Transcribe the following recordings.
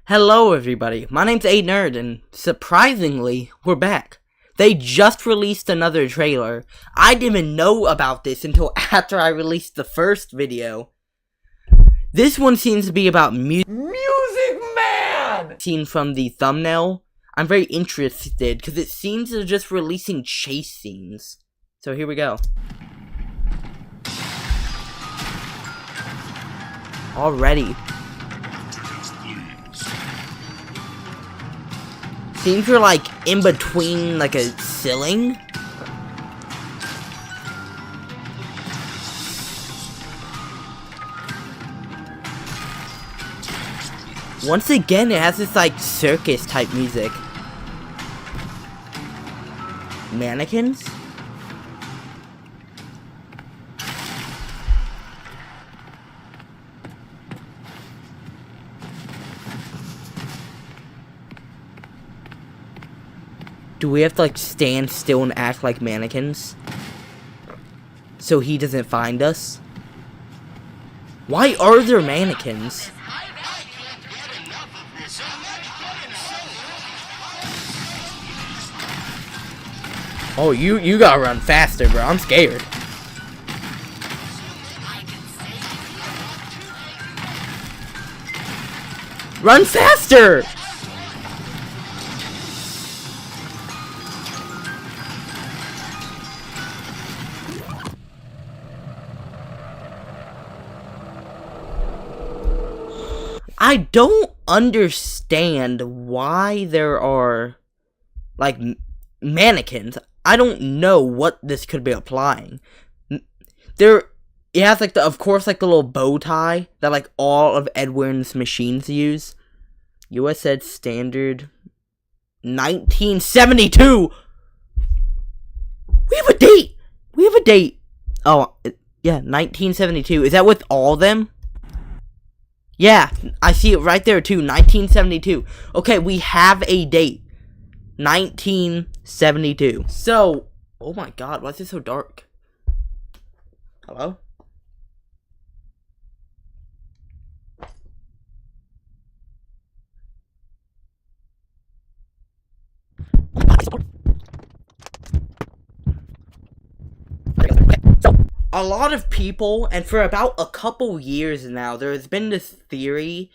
Hello everybody, my name's A-Nerd, and surprisingly, we're back. They just released another trailer. I didn't even know about this until after I released the first video. This one seems to be about Music Man! Seen from the thumbnail, I'm very interested, because it seems they're just releasing chase scenes. So here we go. Already. Seems we're like in between like a ceiling. Once again, it has this like circus type music. Mannequins? Do we have to like stand still and act like mannequins? So he doesn't find us? Why are there mannequins? Oh, you gotta run faster, bro. I'm scared. Run faster! I don't understand why there are, like, mannequins. I don't know what this could be applying. It has, like, of course, like, the little bow tie that, like, all of Edwin's machines use. US said standard 1972! We have a date! We have a date! Oh, yeah, 1972. Is that with all of them? Yeah, I see it right there too, 1972. Okay, we have a date. 1972. So, oh my god, why is it so dark? Hello? A lot of people, and for about a couple years now, there's been this theory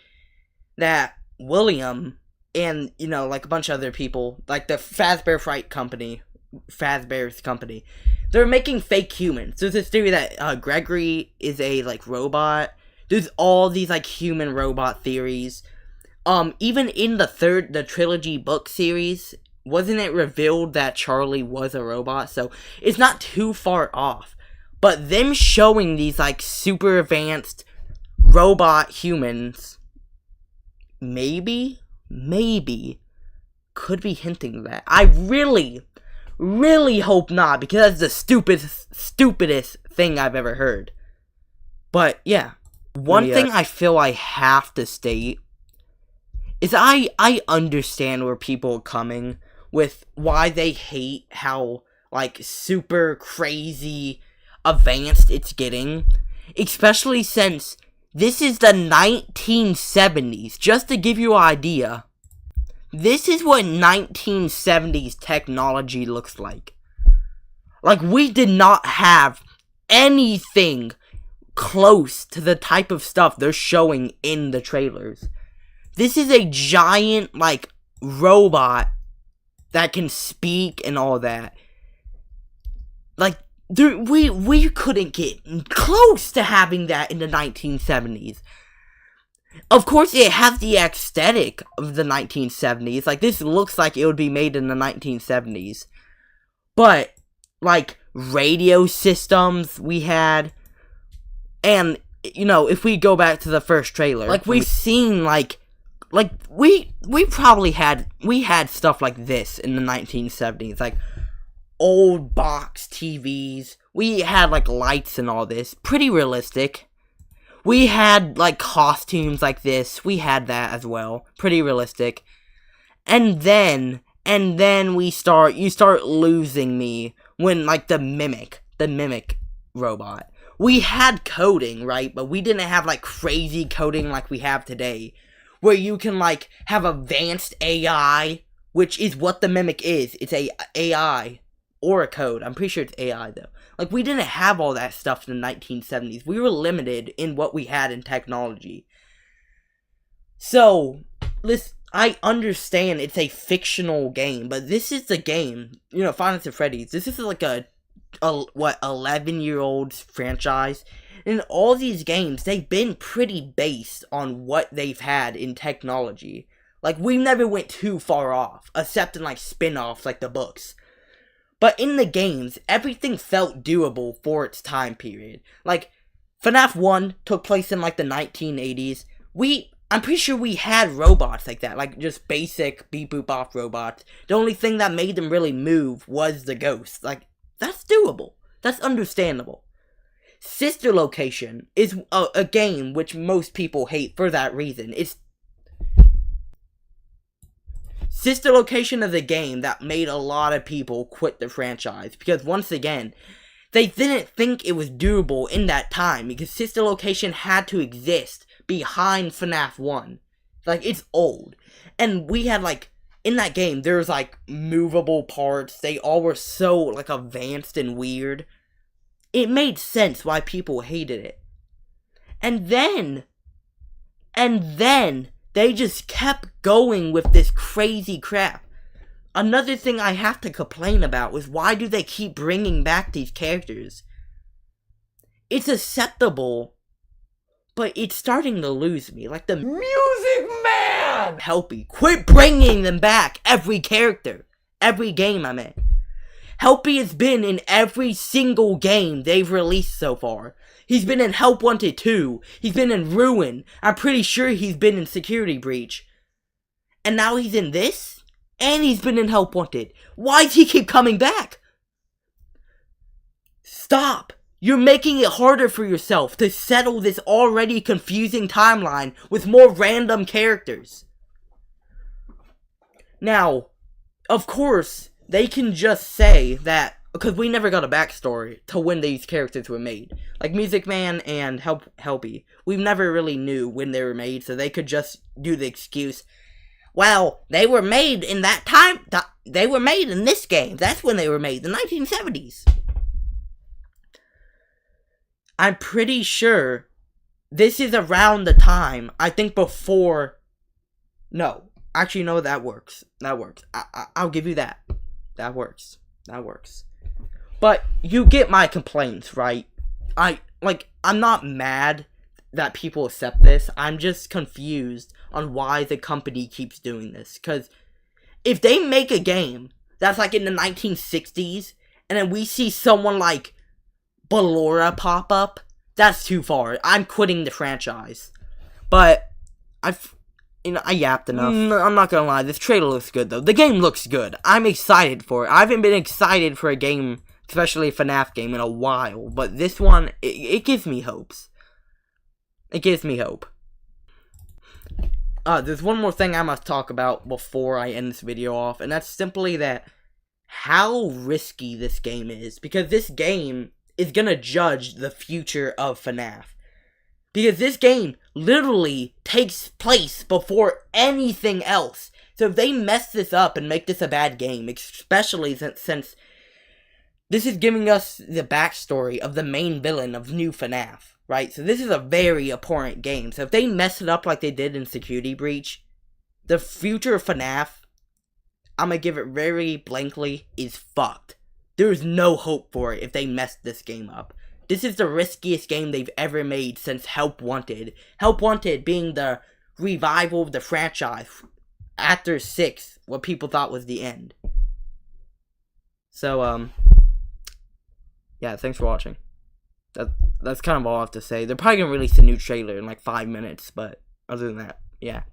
that William and, you know, like a bunch of other people, like the Fazbear's company, they're making fake humans. There's this theory that Gregory is a, like, robot. There's all these, like, human robot theories. Even in the trilogy book series, wasn't it revealed that Charlie was a robot? So, it's not too far off. But them showing these, like, super advanced robot humans, maybe, could be hinting that. I really hope not, because that's the stupidest thing I've ever heard. But, yeah. One thing I feel I have to state is I understand where people are coming with why they hate how, like, super crazy advanced it's getting, especially since this is the 1970s. Just to give you an idea, this is what 1970s technology looks like. Like, we did not have anything close to the type of stuff they're showing in the trailers. This is a giant, like, robot that can speak and all that. Like, we couldn't get close to having that in the 1970s. Of course, it has the aesthetic of the 1970s. Like, this looks like it would be made in the 1970s. But, like, radio systems we had. And, you know, if we go back to the first trailer, like, we've seen, we had stuff like this in the 1970s. Like, old box TVs. We had, like, lights and all this. Pretty realistic. We had, like, costumes like this. We had that as well. Pretty realistic. And then you start losing me when, like, the mimic robot. We had coding, right? But we didn't have, like, crazy coding like we have today. where you can, like, have advanced AI, which is what the Mimic is. It's a AI, or a code. I'm pretty sure it's AI, though. Like, we didn't have all that stuff in the 1970s. We were limited in what we had in technology. So, listen, I understand it's a fictional game, but this is the game, you know, Five Nights at Freddy's. This is like a 11-year-old franchise. And all these games, they've been pretty based on what they've had in technology. Like, we never went too far off, except in, like, spin-offs, like the books. But in the games, everything felt doable for its time period. Like, FNAF 1 took place in, like, the 1980s. I'm pretty sure we had robots like that, like, just basic beep-boop-off robots. The only thing that made them really move was the ghosts. Like, that's doable. That's understandable. Sister Location is a game which most people hate for that reason. Sister Location is a game that made a lot of people quit the franchise, because once again, they didn't think it was doable in that time, because Sister Location had to exist behind FNAF 1. Like, it's old. And we had, like, in that game, there's, like, movable parts. They all were so, like, advanced and weird. It made sense why people hated it. And then, they just kept going with this crazy crap. Another thing I have to complain about is, why do they keep bringing back these characters? It's acceptable, but it's starting to lose me. Like the Music Man! Helpy, quit bringing them back! Every character. Every game I'm in. Helpy has been in every single game they've released so far. He's been in Help Wanted 2. He's been in Ruin. I'm pretty sure he's been in Security Breach. And now he's in this? And he's been in Help Wanted. Why does he keep coming back? Stop! You're making it harder for yourself to settle this already confusing timeline with more random characters. Now, of course, they can just say that, because we never got a backstory to when these characters were made. Like Music Man and Helpy, we never really knew when they were made, so they could just do the excuse, well, they were made in that time, they were made in this game, that's when they were made, the 1970s. I'm pretty sure this is around the time, I think before, no, actually no, that works, I'll give you that, that works. But you get my complaints, right? I'm not mad that people accept this, I'm just confused on why the company keeps doing this, because if they make a game that's like in the 1960s, and then we see someone like Ballora pop up, that's too far. I'm quitting the franchise. But I yapped enough. I'm not gonna lie, this trailer looks good though. The game looks good. I'm excited for it. I haven't been excited for a game, especially a FNAF game, in a while. But this one, it gives me hopes. It gives me hope. There's one more thing I must talk about before I end this video off, and that's simply that how risky this game is. Because this game is gonna judge the future of FNAF. Because this game literally takes place before anything else. So if they mess this up and make this a bad game, especially since this is giving us the backstory of the main villain of New FNAF, right? So this is a very important game. So if they mess it up like they did in Security Breach, the future of FNAF, I'm gonna give it very blankly, is fucked. There's no hope for it if they mess this game up. This is the riskiest game they've ever made since Help Wanted. Help Wanted being the revival of the franchise after 6, what people thought was the end. So, yeah, thanks for watching. That's kind of all I have to say. They're probably gonna release a new trailer in like 5 minutes, but other than that, yeah.